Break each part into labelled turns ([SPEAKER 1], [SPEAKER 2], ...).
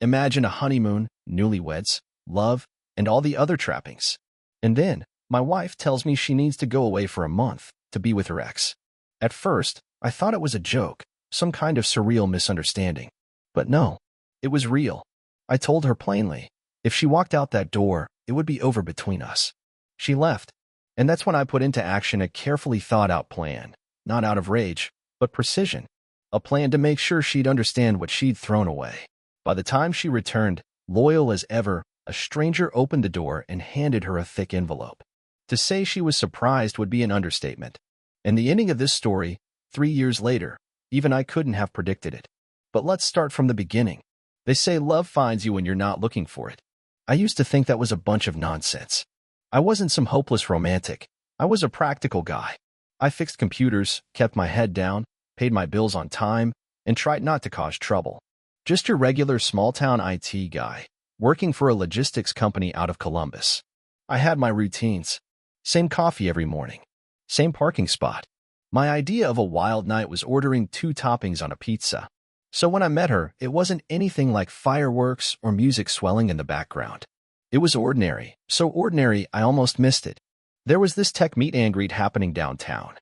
[SPEAKER 1] Imagine a honeymoon, newlyweds, love, and all the other trappings. And then, my wife tells me she needs to go away for a month to be with her ex. At first, I thought it was a joke, some kind of surreal misunderstanding. But no, it was real. I told her plainly, if she walked out that door, it would be over between us. She left, and that's when I put into action a carefully thought-out plan, not out of rage, but precision. A plan to make sure she'd understand what she'd thrown away. By the time she returned, loyal as ever, a stranger opened the door and handed her a thick envelope. To say she was surprised would be an understatement. And the ending of this story, 3 years later, even I couldn't have predicted it. But let's start from the beginning. They say love finds you when you're not looking for it. I used to think that was a bunch of nonsense. I wasn't some hopeless romantic. I was a practical guy. I fixed computers, kept my head down, paid my bills on time, and tried not to cause trouble. Just your regular small-town IT guy, working for a logistics company out of Columbus. I had my routines. Same coffee every morning. Same parking spot. My idea of a wild night was ordering 2 toppings on a pizza. So when I met her, it wasn't anything like fireworks or music swelling in the background. It was ordinary, so ordinary I almost missed it. There was this tech meet and greet happening downtown.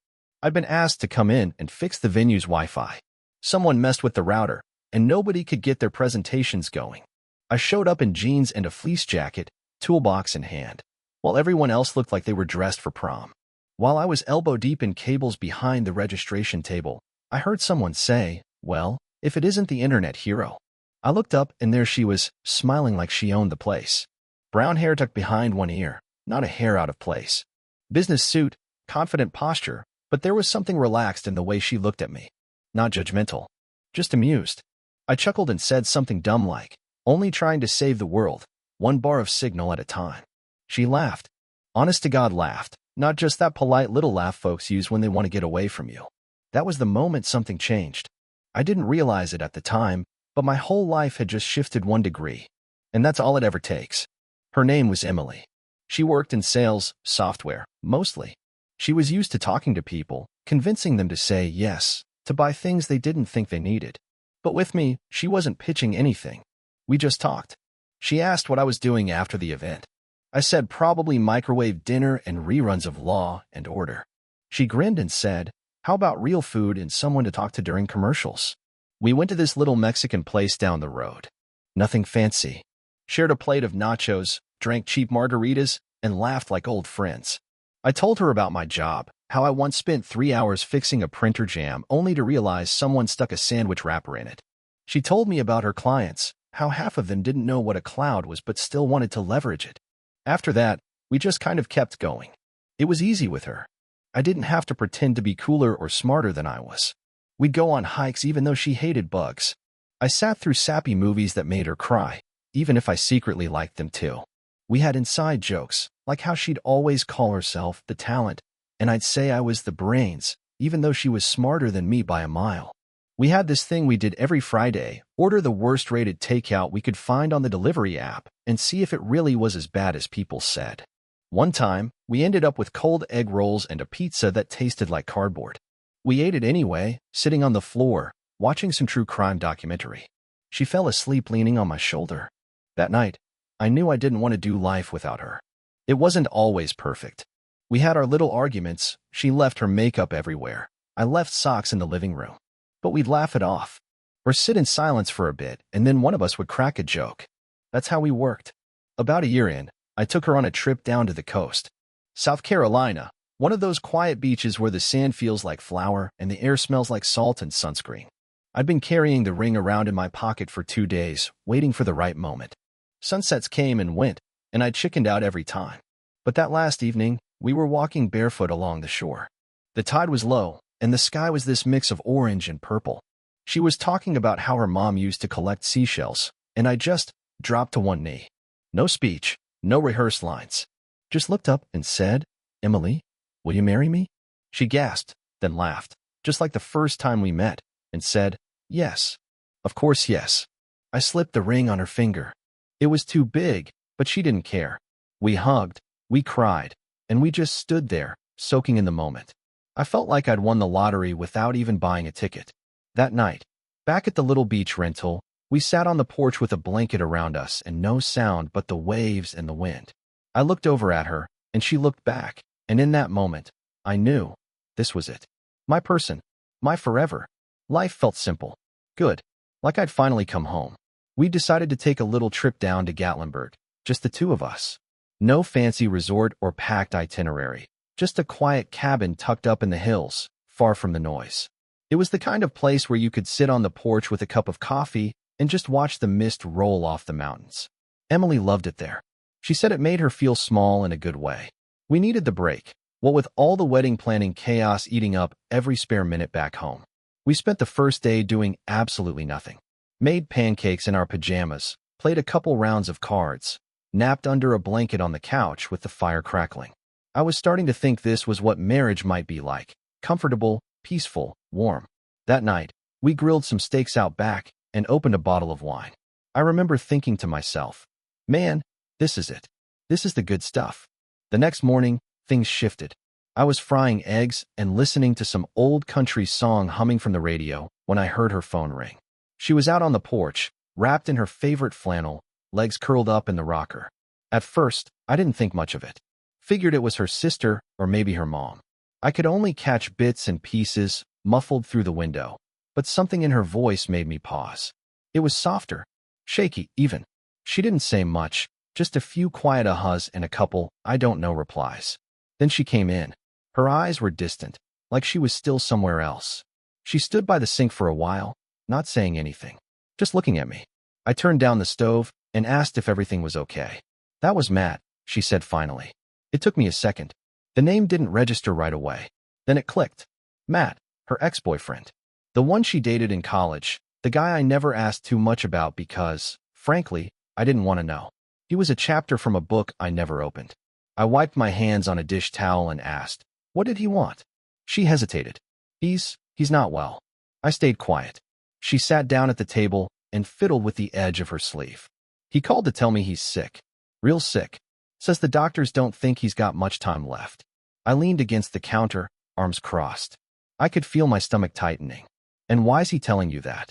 [SPEAKER 1] I'd been asked to come in and fix the venue's Wi-Fi. Someone messed with the router, and nobody could get their presentations going. I showed up in jeans and a fleece jacket, toolbox in hand, while everyone else looked like they were dressed for prom. While I was elbow-deep in cables behind the registration table, I heard someone say, "Well, if it isn't the internet hero." I looked up, and there she was, smiling like she owned the place. Brown hair tucked behind one ear, not a hair out of place. Business suit, confident posture, but there was something relaxed in the way she looked at me. Not judgmental, just amused. I chuckled and said something dumb like, "Only trying to save the world, one bar of signal at a time." She laughed. Honest to God laughed, not just that polite little laugh folks use when they want to get away from you. That was the moment something changed. I didn't realize it at the time, but my whole life had just shifted 1 degree. And that's all it ever takes. Her name was Emily. She worked in sales, software, mostly. She was used to talking to people, convincing them to say yes, to buy things they didn't think they needed. But with me, she wasn't pitching anything. We just talked. She asked what I was doing after the event. I said probably microwave dinner and reruns of Law and Order. She grinned and said, "How about real food and someone to talk to during commercials?" We went to this little Mexican place down the road. Nothing fancy. Shared a plate of nachos, drank cheap margaritas, and laughed like old friends. I told her about my job, how I once spent 3 hours fixing a printer jam only to realize someone stuck a sandwich wrapper in it. She told me about her clients, how half of them didn't know what a cloud was but still wanted to leverage it. After that, we just kind of kept going. It was easy with her. I didn't have to pretend to be cooler or smarter than I was. We'd go on hikes even though she hated bugs. I sat through sappy movies that made her cry, even if I secretly liked them too. We had inside jokes, like how she'd always call herself the talent, and I'd say I was the brains, even though she was smarter than me by a mile. We had this thing we did every Friday, order the worst-rated takeout we could find on the delivery app and see if it really was as bad as people said. One time, we ended up with cold egg rolls and a pizza that tasted like cardboard. We ate it anyway, sitting on the floor, watching some true crime documentary. She fell asleep leaning on my shoulder. That night, I knew I didn't want to do life without her. It wasn't always perfect. We had our little arguments. She left her makeup everywhere. I left socks in the living room. But we'd laugh it off, or sit in silence for a bit, and then one of us would crack a joke. That's how we worked. About a year in, I took her on a trip down to the coast. South Carolina, one of those quiet beaches where the sand feels like flour and the air smells like salt and sunscreen. I'd been carrying the ring around in my pocket for 2 days, waiting for the right moment. Sunsets came and went, and I chickened out every time. But that last evening, we were walking barefoot along the shore. The tide was low, and the sky was this mix of orange and purple. She was talking about how her mom used to collect seashells, and I just dropped to one knee. No speech, no rehearsed lines. Just looked up and said, "Emily, will you marry me?" She gasped, then laughed, just like the first time we met, and said, "Yes. Of course, yes." I slipped the ring on her finger. It was too big, but she didn't care. We hugged, we cried, and we just stood there, soaking in the moment. I felt like I'd won the lottery without even buying a ticket. That night, back at the little beach rental, We sat on the porch with a blanket around us and no sound but the waves and the wind. I looked over at her, and she looked back, and in that moment, I knew this was it. My person. My forever. Life felt simple. Good. Like I'd finally come home. We decided to take a little trip down to Gatlinburg, just the two of us. No fancy resort or packed itinerary, just a quiet cabin tucked up in the hills, far from the noise. It was the kind of place where you could sit on the porch with a cup of coffee and just watch the mist roll off the mountains. Emily loved it there. She said it made her feel small in a good way. We needed the break, what with all the wedding planning chaos eating up every spare minute back home. We spent the first day doing absolutely nothing. Made pancakes in our pajamas, played a couple rounds of cards, napped under a blanket on the couch with the fire crackling. I was starting to think this was what marriage might be like. Comfortable, peaceful, warm. That night, we grilled some steaks out back and opened a bottle of wine. I remember thinking to myself, man, this is it. This is the good stuff. The next morning, things shifted. I was frying eggs and listening to some old country song humming from the radio when I heard her phone ring. She was out on the porch, wrapped in her favorite flannel, legs curled up in the rocker. At first, I didn't think much of it. Figured it was her sister or maybe her mom. I could only catch bits and pieces, muffled through the window, but something in her voice made me pause. It was softer, shaky even. She didn't say much, just a few quiet ahas and a couple I don't know replies. Then she came in. Her eyes were distant, like she was still somewhere else. She stood by the sink for a while, not saying anything, just looking at me. I turned down the stove and asked if everything was okay. That was Matt, she said finally. It took me a second. The name didn't register right away. Then it clicked. Matt, her ex-boyfriend. The one she dated in college, the guy I never asked too much about because, frankly, I didn't want to know. He was a chapter from a book I never opened. I wiped my hands on a dish towel and asked, what did he want? She hesitated. He's not well. I stayed quiet. She sat down at the table and fiddled with the edge of her sleeve. He called to tell me he's sick. Real sick. Says the doctors don't think he's got much time left. I leaned against the counter, arms crossed. I could feel my stomach tightening. And why's he telling you that?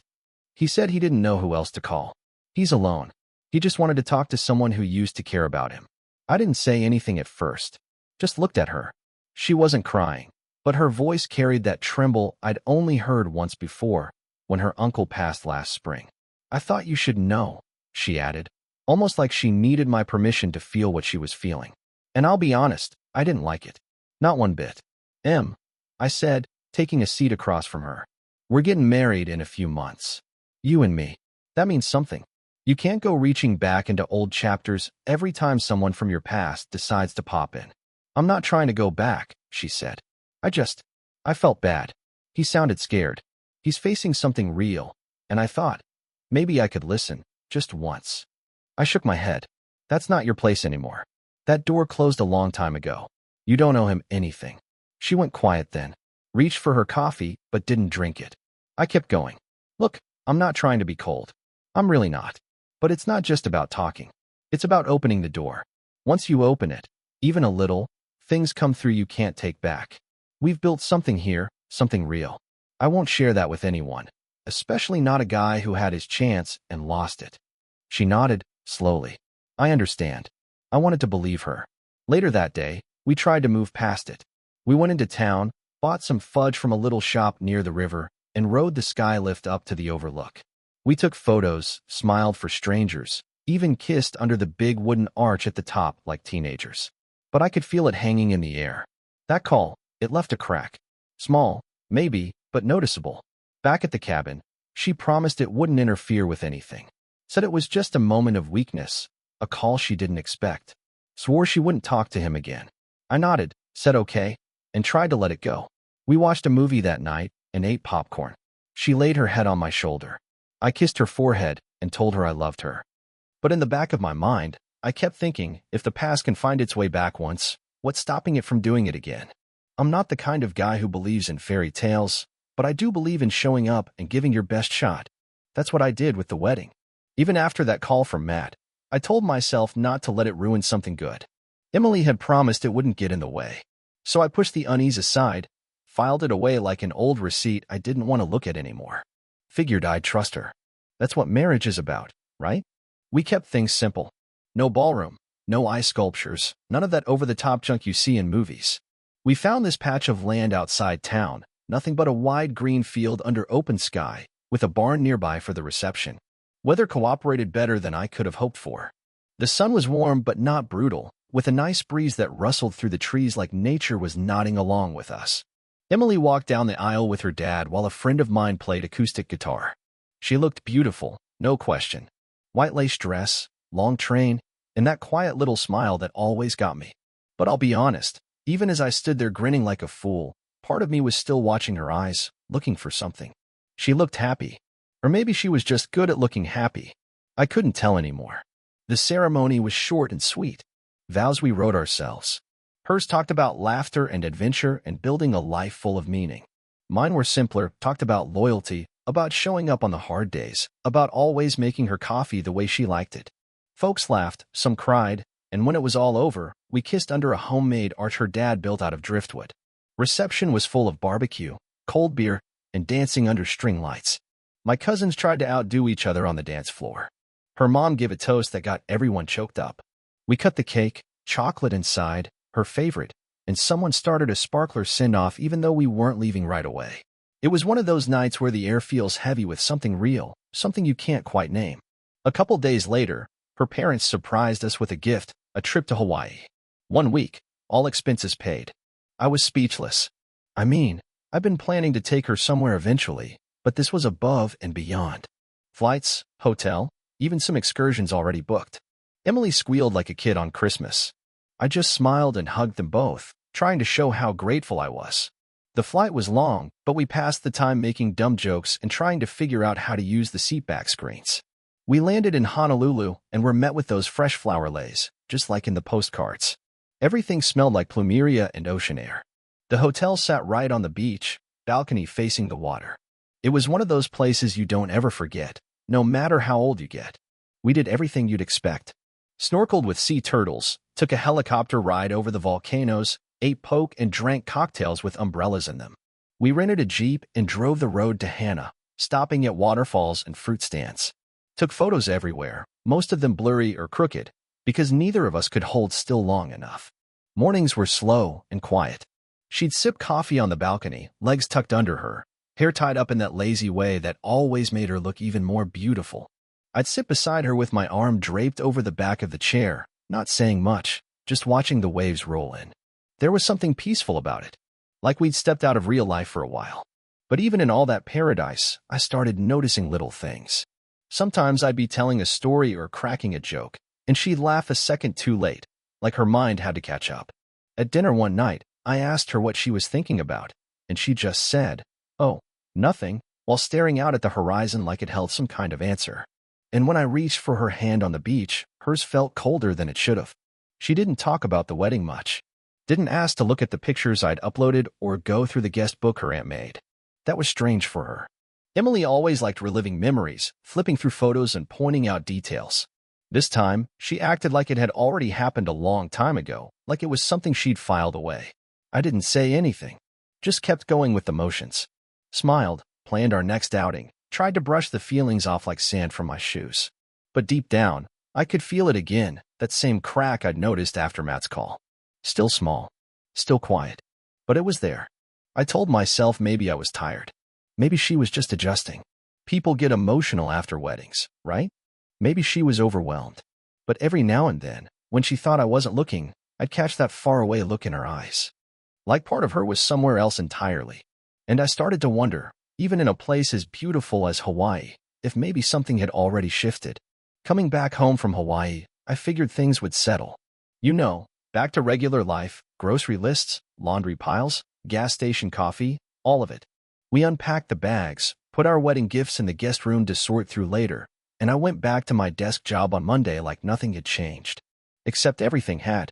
[SPEAKER 1] He said he didn't know who else to call. He's alone. He just wanted to talk to someone who used to care about him. I didn't say anything at first. Just looked at her. She wasn't crying, but her voice carried that tremble I'd only heard once before, when her uncle passed last spring. I thought you should know, she added, almost like she needed my permission to feel what she was feeling. And I'll be honest, I didn't like it. Not one bit. I said, taking a seat across from her. We're getting married in a few months. You and me. That means something. You can't go reaching back into old chapters every time someone from your past decides to pop in. I'm not trying to go back, she said. I felt bad. He sounded scared. He's facing something real, and I thought, maybe I could listen, just once. I shook my head. That's not your place anymore. That door closed a long time ago. You don't owe him anything. She went quiet then, reached for her coffee, but didn't drink it. I kept going. Look, I'm not trying to be cold. I'm really not. But it's not just about talking. It's about opening the door. Once you open it, even a little, things come through you can't take back. We've built something here, something real. I won't share that with anyone, especially not a guy who had his chance and lost it. She nodded, slowly. I understand. I wanted to believe her. Later that day, we tried to move past it. We went into town, bought some fudge from a little shop near the river, and rode the skylift up to the overlook. We took photos, smiled for strangers, even kissed under the big wooden arch at the top like teenagers. But I could feel it hanging in the air. That call, it left a crack. Small, maybe, but noticeable. Back at the cabin, she promised it wouldn't interfere with anything. Said it was just a moment of weakness, a call she didn't expect. Swore she wouldn't talk to him again. I nodded, said okay, and tried to let it go. We watched a movie that night and ate popcorn. She laid her head on my shoulder. I kissed her forehead and told her I loved her. But in the back of my mind, I kept thinking, if the past can find its way back once, what's stopping it from doing it again? I'm not the kind of guy who believes in fairy tales, but I do believe in showing up and giving your best shot. That's what I did with the wedding. Even after that call from Matt, I told myself not to let it ruin something good. Emily had promised it wouldn't get in the way. So I pushed the unease aside, filed it away like an old receipt I didn't want to look at anymore. Figured I'd trust her. That's what marriage is about, right? We kept things simple. No ballroom, no ice sculptures, none of that over-the-top junk you see in movies. We found this patch of land outside town, nothing but a wide green field under open sky, with a barn nearby for the reception. Weather cooperated better than I could have hoped for. The sun was warm but not brutal, with a nice breeze that rustled through the trees like nature was nodding along with us. Emily walked down the aisle with her dad while a friend of mine played acoustic guitar. She looked beautiful, no question. White lace dress, long train, and that quiet little smile that always got me. But I'll be honest, even as I stood there grinning like a fool, part of me was still watching her eyes, looking for something. She looked happy. Or maybe she was just good at looking happy. I couldn't tell anymore. The ceremony was short and sweet. Vows we wrote ourselves. Hers talked about laughter and adventure and building a life full of meaning. Mine were simpler, talked about loyalty, about showing up on the hard days, about always making her coffee the way she liked it. Folks laughed, some cried, and when it was all over, we kissed under a homemade arch her dad built out of driftwood. Reception was full of barbecue, cold beer, and dancing under string lights. My cousins tried to outdo each other on the dance floor. Her mom gave a toast that got everyone choked up. We cut the cake, chocolate inside, her favorite, and someone started a sparkler send-off even though we weren't leaving right away. It was one of those nights where the air feels heavy with something real, something you can't quite name. A couple days later, her parents surprised us with a gift, a trip to Hawaii. 1 week, all expenses paid. I was speechless. I mean, I've been planning to take her somewhere eventually, but this was above and beyond. Flights, hotel, even some excursions already booked. Emily squealed like a kid on Christmas. I just smiled and hugged them both, trying to show how grateful I was. The flight was long, but we passed the time making dumb jokes and trying to figure out how to use the seatback screens. We landed in Honolulu and were met with those fresh flower leis, just like in the postcards. Everything smelled like plumeria and ocean air. The hotel sat right on the beach, balcony facing the water. It was one of those places you don't ever forget, no matter how old you get. We did everything you'd expect. Snorkeled with sea turtles, took a helicopter ride over the volcanoes, ate poke and drank cocktails with umbrellas in them. We rented a Jeep and drove the road to Hana, stopping at waterfalls and fruit stands. Took photos everywhere, most of them blurry or crooked, because neither of us could hold still long enough. Mornings were slow and quiet. She'd sip coffee on the balcony, legs tucked under her, hair tied up in that lazy way that always made her look even more beautiful. I'd sit beside her with my arm draped over the back of the chair, not saying much, just watching the waves roll in. There was something peaceful about it, like we'd stepped out of real life for a while. But even in all that paradise, I started noticing little things. Sometimes I'd be telling a story or cracking a joke, and she'd laugh a second too late, like her mind had to catch up. At dinner one night, I asked her what she was thinking about, and she just said, "Oh, nothing," while staring out at the horizon like it held some kind of answer. And when I reached for her hand on the beach, hers felt colder than it should have. She didn't talk about the wedding much. Didn't ask to look at the pictures I'd uploaded or go through the guest book her aunt made. That was strange for her. Emily always liked reliving memories, flipping through photos and pointing out details. This time, she acted like it had already happened a long time ago, like it was something she'd filed away. I didn't say anything, just kept going with the motions. Smiled, planned our next outing, tried to brush the feelings off like sand from my shoes. But deep down, I could feel it again, that same crack I'd noticed after Matt's call. Still small, still quiet, but it was there. I told myself maybe I was tired. Maybe she was just adjusting. People get emotional after weddings, right? Maybe she was overwhelmed. But every now and then, when she thought I wasn't looking, I'd catch that faraway look in her eyes. Like part of her was somewhere else entirely. And I started to wonder, even in a place as beautiful as Hawaii, if maybe something had already shifted. Coming back home from Hawaii, I figured things would settle. You know, back to regular life, grocery lists, laundry piles, gas station coffee, all of it. We unpacked the bags, put our wedding gifts in the guest room to sort through later, and I went back to my desk job on Monday like nothing had changed. Except everything had.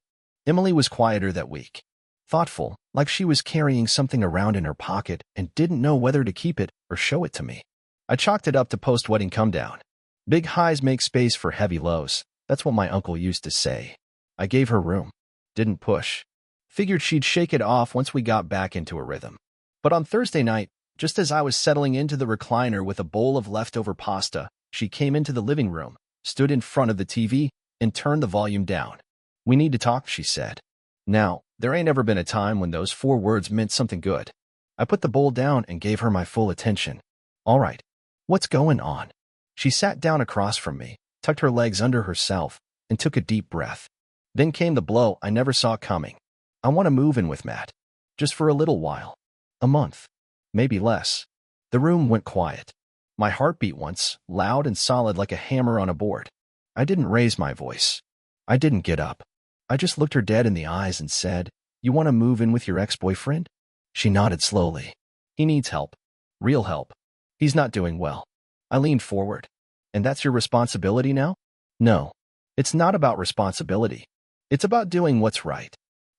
[SPEAKER 1] Emily was quieter that week. Thoughtful, like she was carrying something around in her pocket and didn't know whether to keep it or show it to me. I chalked it up to post-wedding come-down. Big highs make space for heavy lows. That's what my uncle used to say. I gave her room. Didn't push. Figured she'd shake it off once we got back into a rhythm. But on Thursday night, just as I was settling into the recliner with a bowl of leftover pasta, she came into the living room, stood in front of the TV, and turned the volume down. "We need to talk," she said. Now, there ain't ever been a time when those 4 words meant something good. I put the bowl down and gave her my full attention. "All right. What's going on?" She sat down across from me, tucked her legs under herself, and took a deep breath. Then came the blow I never saw coming. "I want to move in with Matt. Just for a little while. A month. Maybe less." The room went quiet. My heart beat once, loud and solid like a hammer on a board. I didn't raise my voice. I didn't get up. I just looked her dead in the eyes and said, "You want to move in with your ex-boyfriend?" She nodded slowly. "He needs help. Real help. He's not doing well." I leaned forward. "And that's your responsibility now?" "No. It's not about responsibility. It's about doing what's right."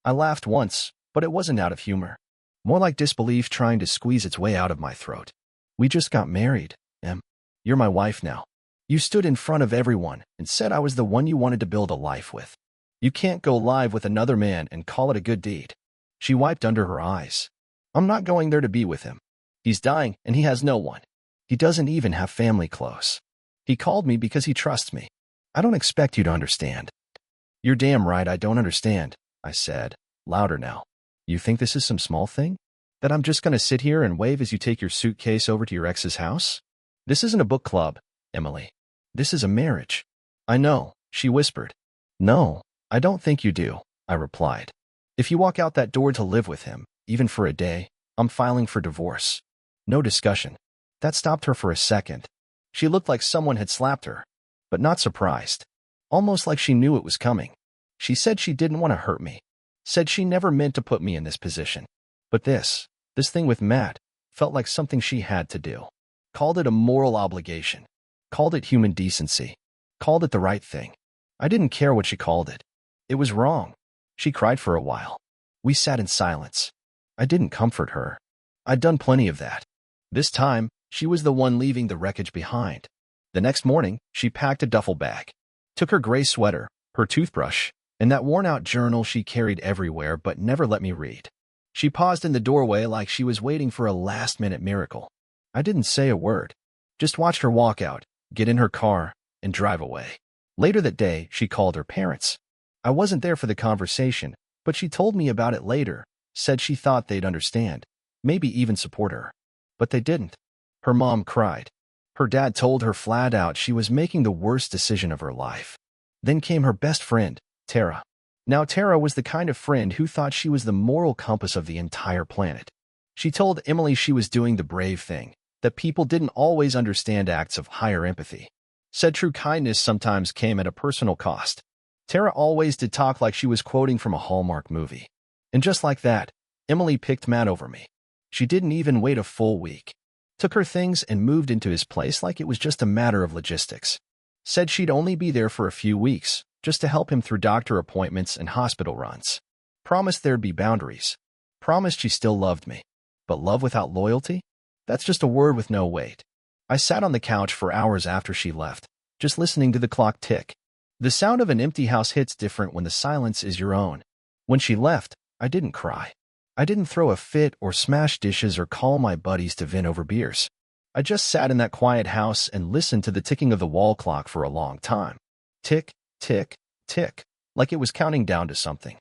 [SPEAKER 1] I laughed once, but it wasn't out of humor. More like disbelief trying to squeeze its way out of my throat. "We just got married, Em. You're my wife now. You stood in front of everyone and said I was the one you wanted to build a life with. You can't go live with another man and call it a good deed." She wiped under her eyes. "I'm not going there to be with him. He's dying and he has no one. He doesn't even have family close. He called me because he trusts me. I don't expect you to understand." "You're damn right I don't understand," I said, louder now. "You think this is some small thing? That I'm just going to sit here and wave as you take your suitcase over to your ex's house? This isn't a book club, Emily. This is a marriage." "I know," she whispered. "No, I don't think you do," I replied. "If you walk out that door to live with him, even for a day, I'm filing for divorce." No discussion. That stopped her for a second. She looked like someone had slapped her, but not surprised. Almost like she knew it was coming. She said she didn't want to hurt me. Said she never meant to put me in this position. But this thing with Matt, felt like something she had to do. Called it a moral obligation. Called it human decency. Called it the right thing. I didn't care what she called it. It was wrong. She cried for a while. We sat in silence. I didn't comfort her. I'd done plenty of that. This time, she was the one leaving the wreckage behind. The next morning, she packed a duffel bag. Took her gray sweater, her toothbrush, and that worn-out journal she carried everywhere but never let me read. She paused in the doorway like she was waiting for a last-minute miracle. I didn't say a word. Just watched her walk out, get in her car, and drive away. Later that day, she called her parents. I wasn't there for the conversation, but she told me about it later, said she thought they'd understand, maybe even support her. But they didn't. Her mom cried. Her dad told her flat out she was making the worst decision of her life. Then came her best friend, Tara. Now Tara was the kind of friend who thought she was the moral compass of the entire planet. She told Emily she was doing the brave thing, that people didn't always understand acts of higher empathy. Said true kindness sometimes came at a personal cost. Tara always did talk like she was quoting from a Hallmark movie. And just like that, Emily picked Matt over me. She didn't even wait a full week. Took her things and moved into his place like it was just a matter of logistics. Said she'd only be there for a few weeks, just to help him through doctor appointments and hospital runs. Promised there'd be boundaries. Promised she still loved me. But love without loyalty? That's just a word with no weight. I sat on the couch for hours after she left, just listening to the clock tick. The sound of an empty house hits different when the silence is your own. When she left, I didn't cry. I didn't throw a fit or smash dishes or call my buddies to vent over beers. I just sat in that quiet house and listened to the ticking of the wall clock for a long time. Tick, tick, tick, like it was counting down to something.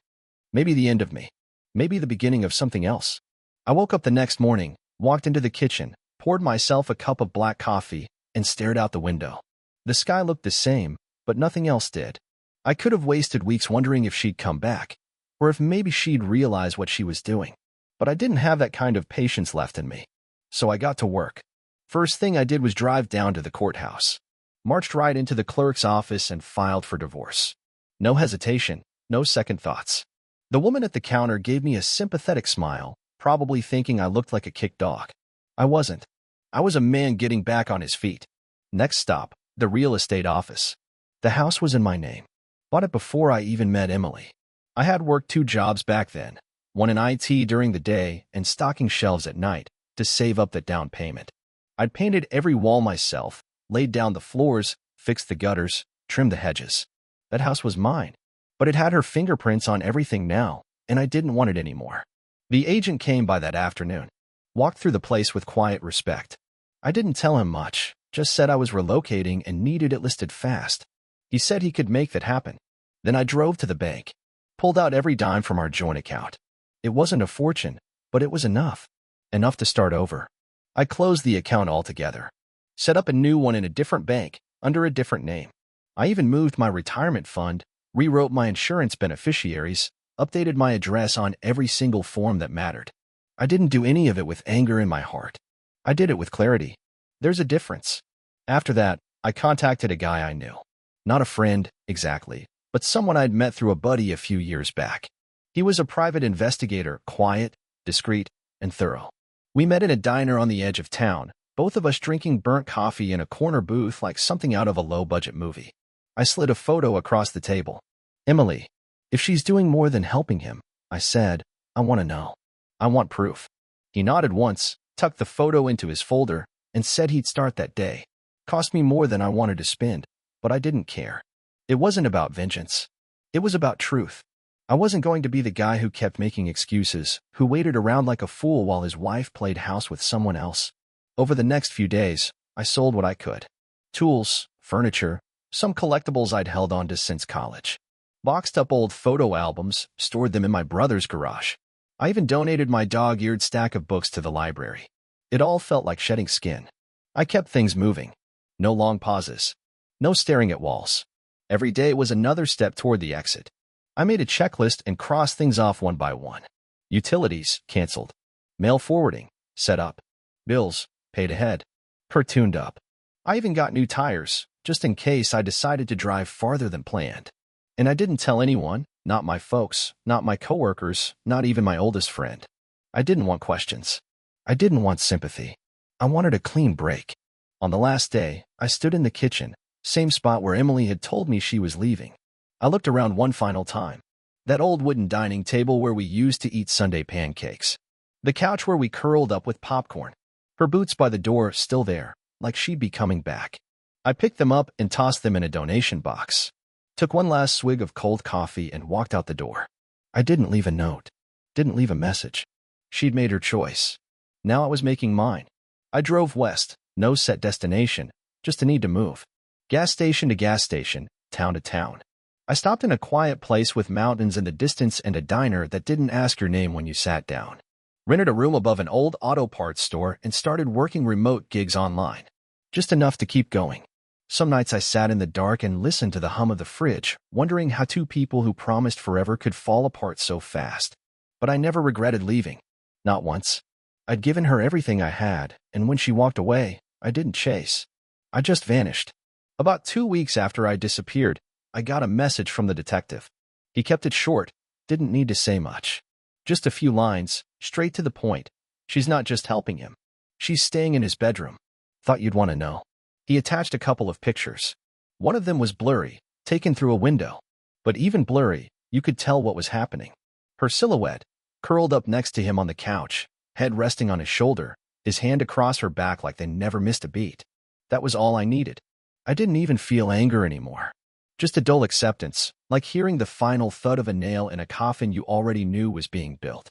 [SPEAKER 1] Maybe the end of me. Maybe the beginning of something else. I woke up the next morning, walked into the kitchen, poured myself a cup of black coffee, and stared out the window. The sky looked the same, but nothing else did. I could have wasted weeks wondering if she'd come back, or if maybe she'd realize what she was doing. But I didn't have that kind of patience left in me. So I got to work. First thing I did was drive down to the courthouse. Marched right into the clerk's office and filed for divorce. No hesitation, no second thoughts. The woman at the counter gave me a sympathetic smile, probably thinking I looked like a kicked dog. I wasn't. I was a man getting back on his feet. Next stop, the real estate office. The house was in my name. Bought it before I even met Emily. I had worked 2 jobs back then, one in IT during the day and stocking shelves at night to save up that down payment. I'd painted every wall myself, laid down the floors, fixed the gutters, trimmed the hedges. That house was mine, but it had her fingerprints on everything now, and I didn't want it anymore. The agent came by that afternoon. Walked through the place with quiet respect. I didn't tell him much, Just said I was relocating and needed it listed fast. He said he could make that happen. Then I drove to the bank, pulled out every dime from our joint account. It wasn't a fortune, but it was enough. Enough to start over. I closed the account altogether. Set up a new one in a different bank, under a different name. I even moved my retirement fund, rewrote my insurance beneficiaries, updated my address on every single form that mattered. I didn't do any of it with anger in my heart. I did it with clarity. There's a difference. After that, I contacted a guy I knew. Not a friend, exactly, but someone I'd met through a buddy a few years back. He was a private investigator, quiet, discreet, and thorough. We met in a diner on the edge of town, both of us drinking burnt coffee in a corner booth like something out of a low-budget movie. I slid a photo across the table. Emily, if she's doing more than helping him, I said, I want to know. I want proof. He nodded once, tucked the photo into his folder, and said he'd start that day. Cost me more than I wanted to spend, but I didn't care. It wasn't about vengeance. It was about truth. I wasn't going to be the guy who kept making excuses, who waited around like a fool while his wife played house with someone else. Over the next few days, I sold what I could. Tools, furniture, some collectibles I'd held on to since college. Boxed up old photo albums, stored them in my brother's garage. I even donated my dog-eared stack of books to the library. It all felt like shedding skin. I kept things moving. No long pauses. No staring at walls. Every day was another step toward the exit. I made a checklist and crossed things off one by one. Utilities, canceled. Mail forwarding, set up. Bills, paid ahead. Per tuned up. I even got new tires, just in case I decided to drive farther than planned. And I didn't tell anyone, not my folks, not my coworkers, not even my oldest friend. I didn't want questions. I didn't want sympathy. I wanted a clean break. On the last day, I stood in the kitchen, same spot where Emily had told me she was leaving. I looked around one final time. That old wooden dining table where we used to eat Sunday pancakes. The couch where we curled up with popcorn. Her boots by the door still there, like she'd be coming back. I picked them up and tossed them in a donation box. Took one last swig of cold coffee and walked out the door. I didn't leave a note. Didn't leave a message. She'd made her choice. Now I was making mine. I drove west, no set destination, just a need to move. Gas station to gas station, town to town. I stopped in a quiet place with mountains in the distance and a diner that didn't ask your name when you sat down. Rented a room above an old auto parts store and started working remote gigs online. Just enough to keep going. Some nights I sat in the dark and listened to the hum of the fridge, wondering how two people who promised forever could fall apart so fast. But I never regretted leaving. Not once. I'd given her everything I had, and when she walked away, I didn't chase. I just vanished. About 2 weeks after I disappeared, I got a message from the detective. He kept it short, didn't need to say much. Just a few lines, straight to the point. She's not just helping him. She's staying in his bedroom. Thought you'd want to know. He attached a couple of pictures. One of them was blurry, taken through a window. But even blurry, you could tell what was happening. Her silhouette, curled up next to him on the couch, head resting on his shoulder, his hand across her back like they never missed a beat. That was all I needed. I didn't even feel anger anymore. Just a dull acceptance, like hearing the final thud of a nail in a coffin you already knew was being built.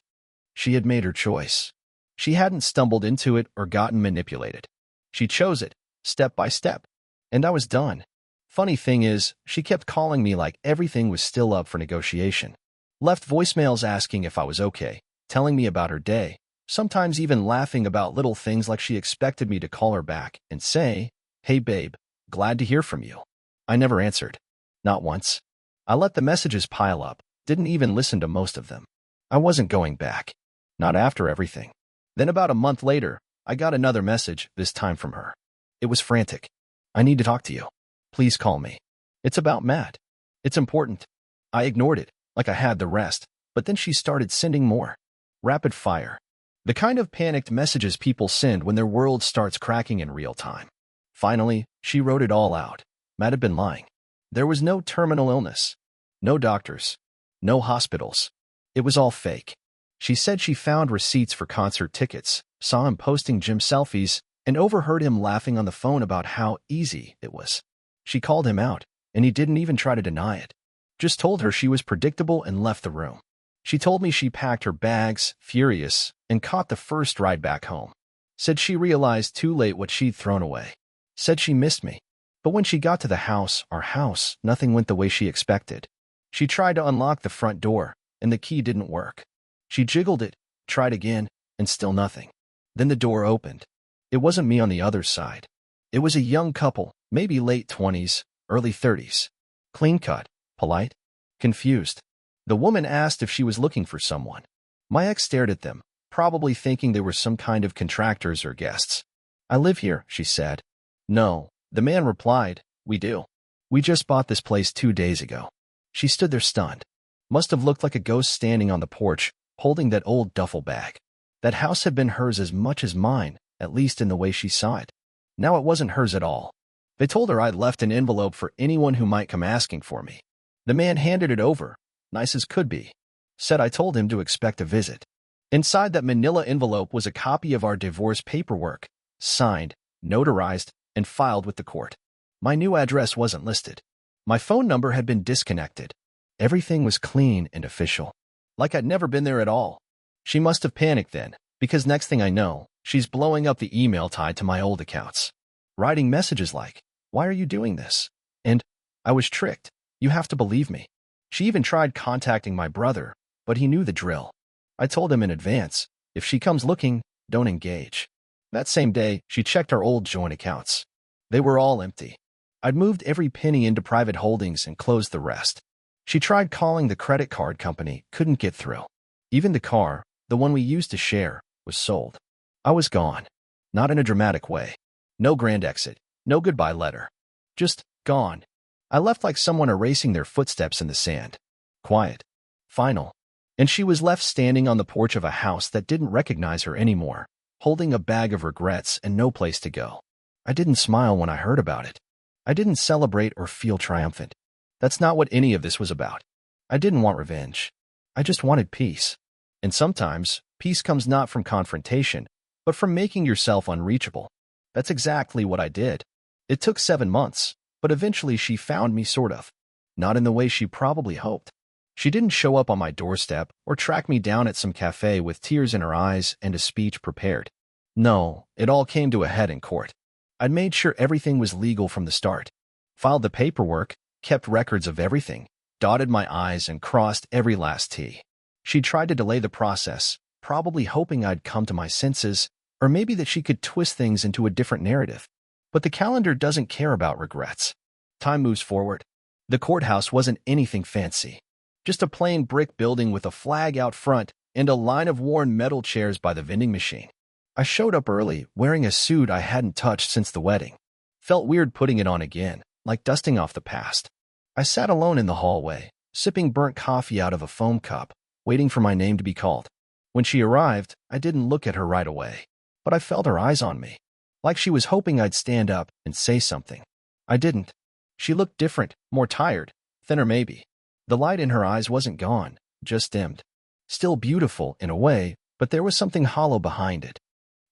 [SPEAKER 1] She had made her choice. She hadn't stumbled into it or gotten manipulated. She chose it, step by step. And I was done. Funny thing is, she kept calling me like everything was still up for negotiation. Left voicemails asking if I was okay, telling me about her day, sometimes even laughing about little things like she expected me to call her back and say, "Hey babe, glad to hear from you." I never answered. Not once. I let the messages pile up, didn't even listen to most of them. I wasn't going back. Not after everything. Then about a month later, I got another message, this time from her. It was frantic. "I need to talk to you. Please call me. It's about Matt. It's important." I ignored it, like I had the rest, but then she started sending more. Rapid fire. The kind of panicked messages people send when their world starts cracking in real time. Finally, she wrote it all out. Matt had been lying. There was no terminal illness. No doctors. No hospitals. It was all fake. She said she found receipts for concert tickets, saw him posting gym selfies, and overheard him laughing on the phone about how easy it was. She called him out, and he didn't even try to deny it. Just told her she was predictable and left the room. She told me she packed her bags, furious, and caught the first ride back home. Said she realized too late what she'd thrown away. Said she missed me. But when she got to the house, our house, nothing went the way she expected. She tried to unlock the front door, and the key didn't work. She jiggled it, tried again, and still nothing. Then the door opened. It wasn't me on the other side. It was a young couple, maybe late 20s, early 30s. Clean-cut, polite, confused. The woman asked if she was looking for someone. My ex stared at them, probably thinking they were some kind of contractors or guests. I live here, she said. No, the man replied, we do. We just bought this place 2 days ago. She stood there stunned. Must have looked like a ghost standing on the porch, holding that old duffel bag. That house had been hers as much as mine, at least in the way she saw it. Now it wasn't hers at all. They told her I'd left an envelope for anyone who might come asking for me. The man handed it over, nice as could be. Said I told him to expect a visit. Inside that manila envelope was a copy of our divorce paperwork, signed, notarized, and filed with the court. My new address wasn't listed. My phone number had been disconnected. Everything was clean and official. Like I'd never been there at all. She must have panicked then, because next thing I know, she's blowing up the email tied to my old accounts. Writing messages like, why are you doing this? And, I was tricked. You have to believe me. She even tried contacting my brother, but he knew the drill. I told him in advance, if she comes looking, don't engage. That same day, she checked our old joint accounts. They were all empty. I'd moved every penny into private holdings and closed the rest. She tried calling the credit card company, couldn't get through. Even the car, the one we used to share, was sold. I was gone. Not in a dramatic way. No grand exit. No goodbye letter. Just gone. I left like someone erasing their footsteps in the sand. Quiet. Final. And she was left standing on the porch of a house that didn't recognize her anymore, holding a bag of regrets and no place to go. I didn't smile when I heard about it. I didn't celebrate or feel triumphant. That's not what any of this was about. I didn't want revenge. I just wanted peace. And sometimes, peace comes not from confrontation, but from making yourself unreachable. That's exactly what I did. It took 7 months, but eventually she found me sort of. Not in the way she probably hoped. She didn't show up on my doorstep or track me down at some cafe with tears in her eyes and a speech prepared. No, it all came to a head in court. I'd made sure everything was legal from the start. Filed the paperwork, kept records of everything, dotted my I's and crossed every last T. She tried to delay the process, probably hoping I'd come to my senses, or maybe that she could twist things into a different narrative. But the calendar doesn't care about regrets. Time moves forward. The courthouse wasn't anything fancy. Just a plain brick building with a flag out front and a line of worn metal chairs by the vending machine. I showed up early, wearing a suit I hadn't touched since the wedding. Felt weird putting it on again, like dusting off the past. I sat alone in the hallway, sipping burnt coffee out of a foam cup, waiting for my name to be called. When she arrived, I didn't look at her right away, but I felt her eyes on me, like she was hoping I'd stand up and say something. I didn't. She looked different, more tired, thinner maybe. The light in her eyes wasn't gone, just dimmed. Still beautiful in a way, but there was something hollow behind it.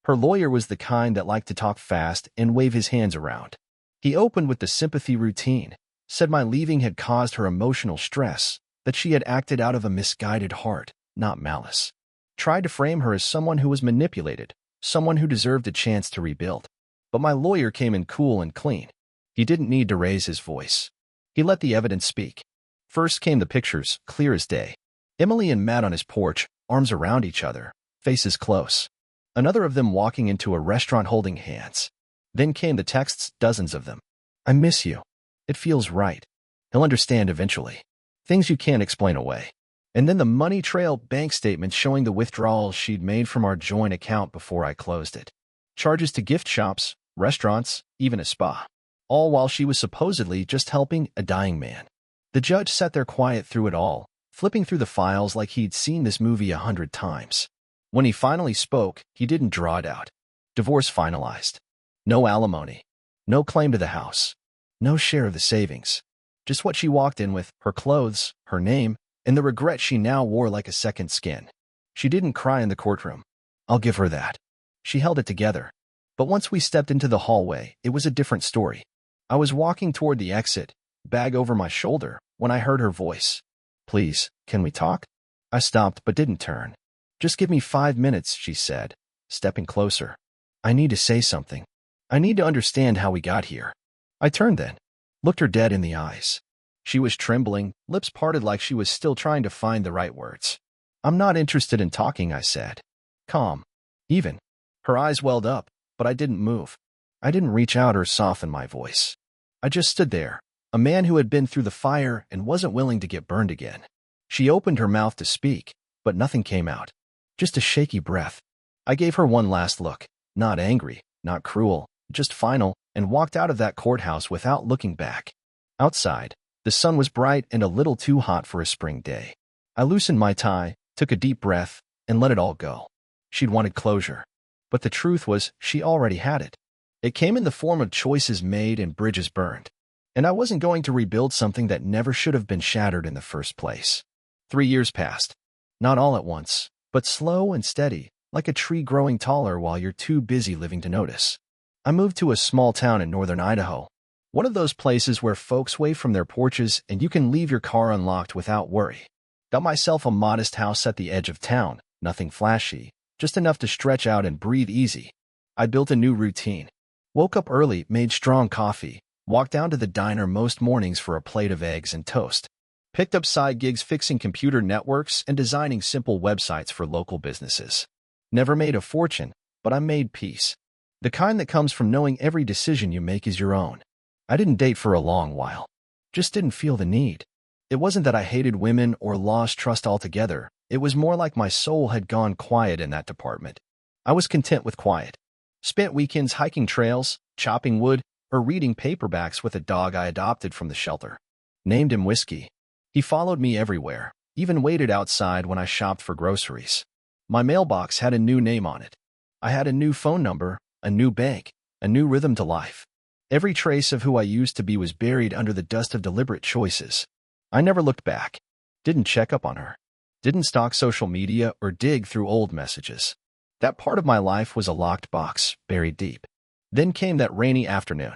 [SPEAKER 1] Her lawyer was the kind that liked to talk fast and wave his hands around. He opened with the sympathy routine, said my leaving had caused her emotional stress, that she had acted out of a misguided heart, not malice. Tried to frame her as someone who was manipulated, someone who deserved a chance to rebuild. But my lawyer came in cool and clean. He didn't need to raise his voice. He let the evidence speak. First came the pictures, clear as day. Emily and Matt on his porch, arms around each other, faces close. Another of them walking into a restaurant holding hands. Then came the texts, dozens of them. I miss you. It feels right. He'll understand eventually. Things you can't explain away. And then the money trail bank statement showing the withdrawals she'd made from our joint account before I closed it. Charges to gift shops, restaurants, even a spa. All while she was supposedly just helping a dying man. The judge sat there quiet through it all, flipping through the files like he'd seen this movie 100 times. When he finally spoke, he didn't draw it out. Divorce finalized. No alimony. No claim to the house. No share of the savings. Just what she walked in with, her clothes, her name, and the regret she now wore like a second skin. She didn't cry in the courtroom. I'll give her that. She held it together. But once we stepped into the hallway, it was a different story. I was walking toward the exit, bag over my shoulder, when I heard her voice. Please, can we talk? I stopped but didn't turn. Just give me 5 minutes, she said, stepping closer. I need to say something. I need to understand how we got here. I turned then, looked her dead in the eyes. She was trembling, lips parted like she was still trying to find the right words. I'm not interested in talking, I said. Calm. Even. Her eyes welled up, but I didn't move. I didn't reach out or soften my voice. I just stood there, a man who had been through the fire and wasn't willing to get burned again. She opened her mouth to speak, but nothing came out. Just a shaky breath. I gave her one last look, not angry, not cruel, just final, and walked out of that courthouse without looking back. Outside, the sun was bright and a little too hot for a spring day. I loosened my tie, took a deep breath, and let it all go. She'd wanted closure. But the truth was, she already had it. It came in the form of choices made and bridges burned. And I wasn't going to rebuild something that never should have been shattered in the first place. 3 years passed. Not all at once, but slow and steady, like a tree growing taller while you're too busy living to notice. I moved to a small town in northern Idaho. One of those places where folks wave from their porches and you can leave your car unlocked without worry. Got myself a modest house at the edge of town, nothing flashy, just enough to stretch out and breathe easy. I built a new routine. Woke up early, made strong coffee, walked down to the diner most mornings for a plate of eggs and toast. Picked up side gigs fixing computer networks and designing simple websites for local businesses. Never made a fortune, but I made peace. The kind that comes from knowing every decision you make is your own. I didn't date for a long while. Just didn't feel the need. It wasn't that I hated women or lost trust altogether. It was more like my soul had gone quiet in that department. I was content with quiet. Spent weekends hiking trails, chopping wood, or reading paperbacks with a dog I adopted from the shelter. Named him Whiskey. He followed me everywhere, even waited outside when I shopped for groceries. My mailbox had a new name on it. I had a new phone number, a new bank, a new rhythm to life. Every trace of who I used to be was buried under the dust of deliberate choices. I never looked back. Didn't check up on her. Didn't stalk social media or dig through old messages. That part of my life was a locked box, buried deep. Then came that rainy afternoon.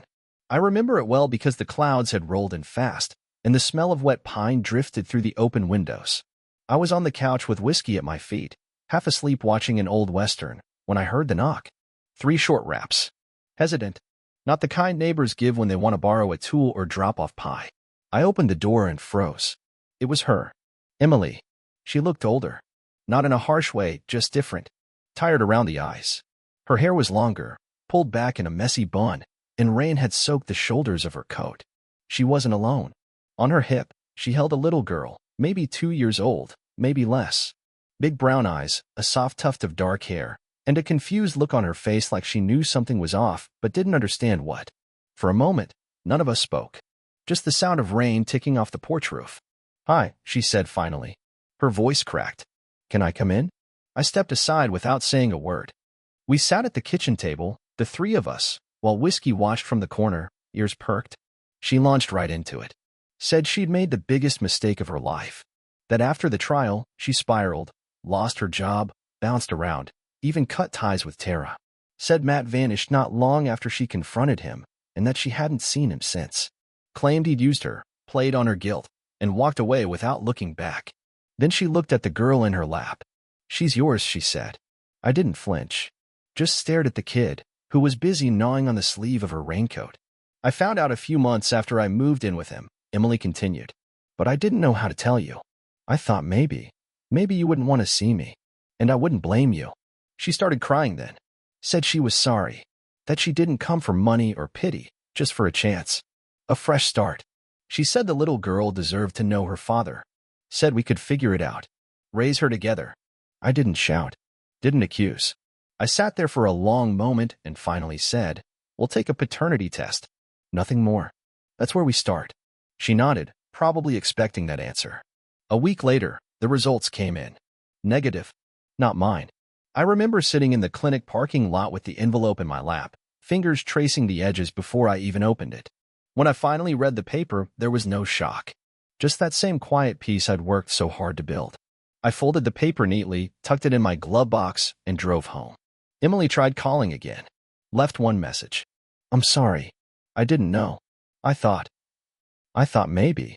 [SPEAKER 1] I remember it well because the clouds had rolled in fast, and the smell of wet pine drifted through the open windows. I was on the couch with whiskey at my feet, half asleep watching an old western, when I heard the knock. 3 short raps. Hesitant. Not the kind neighbors give when they want to borrow a tool or drop off pie. I opened the door and froze. It was her. Emily. She looked older. Not in a harsh way, just different. Tired around the eyes. Her hair was longer, pulled back in a messy bun, and rain had soaked the shoulders of her coat. She wasn't alone. On her hip, she held a little girl, maybe 2 years old, maybe less. Big brown eyes, a soft tuft of dark hair, and a confused look on her face like she knew something was off but didn't understand what. For a moment, none of us spoke. Just the sound of rain ticking off the porch roof. "Hi," she said finally. Her voice cracked. "Can I come in?" I stepped aside without saying a word. We sat at the kitchen table, the 3 of us, while Whiskey watched from the corner, ears perked. She launched right into it. Said she'd made the biggest mistake of her life. That after the trial, she spiraled, lost her job, bounced around, even cut ties with Tara. Said Matt vanished not long after she confronted him, and that she hadn't seen him since. Claimed he'd used her, played on her guilt, and walked away without looking back. Then she looked at the girl in her lap. "She's yours," she said. I didn't flinch. Just stared at the kid, who was busy gnawing on the sleeve of her raincoat. "I found out a few months after I moved in with him," Emily continued. "But I didn't know how to tell you. I thought maybe you wouldn't want to see me, and I wouldn't blame you." She started crying then. Said she was sorry, that she didn't come for money or pity, just for a chance. A fresh start. She said the little girl deserved to know her father. Said we could figure it out. Raise her together. I didn't shout. Didn't accuse. I sat there for a long moment and finally said, "We'll take a paternity test." Nothing more. That's where we start. She nodded, probably expecting that answer. A week later, the results came in. Negative. Not mine. I remember sitting in the clinic parking lot with the envelope in my lap, fingers tracing the edges before I even opened it. When I finally read the paper, there was no shock. Just that same quiet peace I'd worked so hard to build. I folded the paper neatly, tucked it in my glove box, and drove home. Emily tried calling again. Left one message. "I'm sorry. I didn't know. I thought maybe."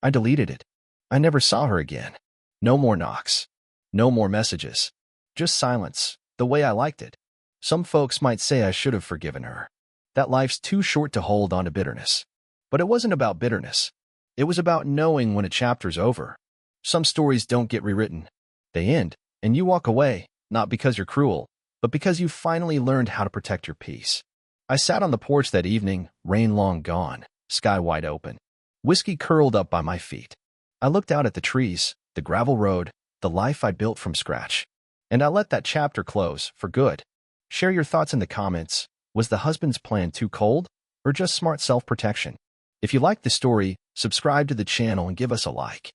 [SPEAKER 1] I deleted it. I never saw her again. No more knocks. No more messages. Just silence, the way I liked it. Some folks might say I should have forgiven her, that life's too short to hold on to bitterness. But it wasn't about bitterness. It was about knowing when a chapter's over. Some stories don't get rewritten. They end, and you walk away, not because you're cruel, but because you finally learned how to protect your peace. I sat on the porch that evening, rain long gone, sky wide open, whiskey curled up by my feet. I looked out at the trees, the gravel road, the life I built from scratch. And I let that chapter close, for good. Share your thoughts in the comments. Was the husband's plan too cold, or just smart self-protection? If you liked the story, subscribe to the channel and give us a like.